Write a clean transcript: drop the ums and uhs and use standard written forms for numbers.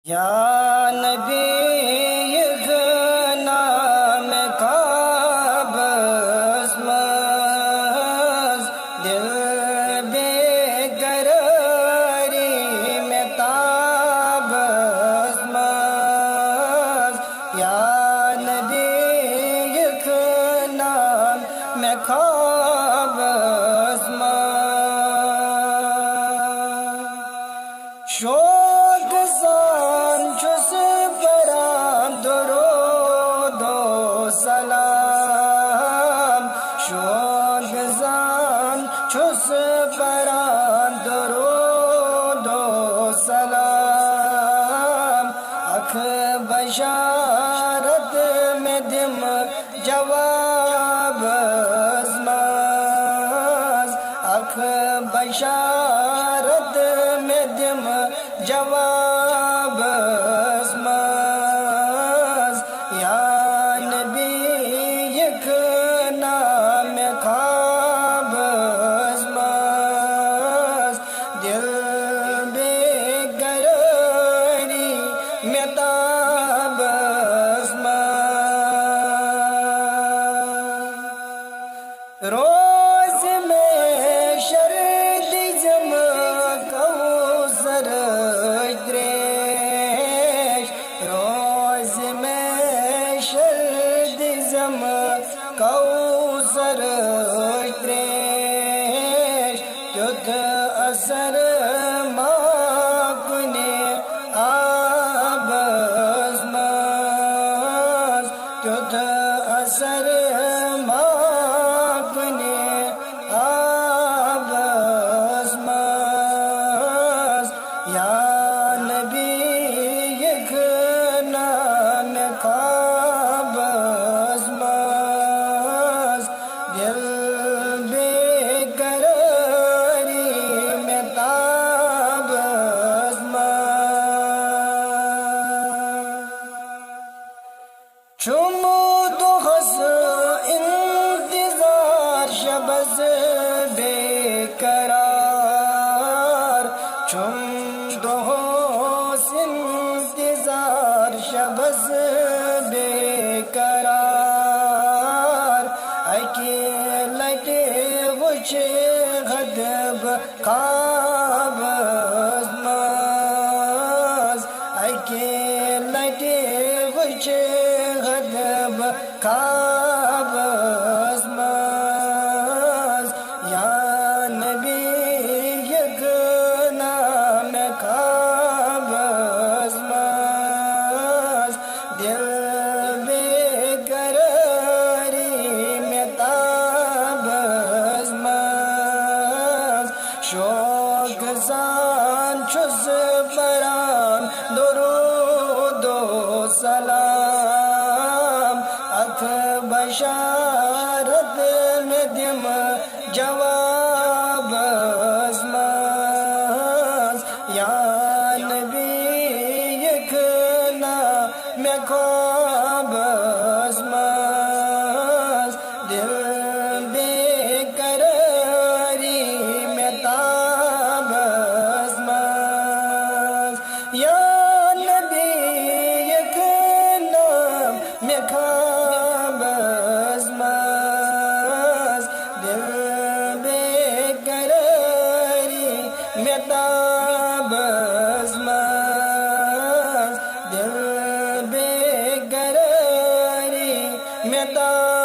یا نبی نام قابض مز دل بے قراری میں تابض مز یا نبی نام میں قابض مز شوق زان چس برام درود و سلام شوق زان چس برام درود و سلام اکھ بشارت میں دم جواب ازماز اکھ بشارت میں دم جواب ازماز یا نبی یک نام خواب ازماز دل بے قراری میں تاب ازماز روز میں شرد جم کوثر دریش روز میں شرد جم کوثر دریش تجھ اثر ماکنے آب ازماز تجھ اثر ماکنے آب ازماز یا نبی یک نام خواب ازماز دل بے قراری میں تاب ازماز چمود و خس انتظار شبز بے قرار چمود و خس انتظار شبز بے قرار اکیلے وچ غدب خواب ازماز اکیلے وچ غدب خواب ازماز یا نبی یک نام خواب ازماز دل بے قراری میں تاب ازماز شوق زان چس برام درود و سلام اکھ بشارت میں دم جواب ازماز یا نبی یک نام خواب ازماز دل بے قراری میں تاب ازماز یا نبی یک نام میں خواب ازماز دل بے قراری میں تاب ازماز دل بے قراری میں تاب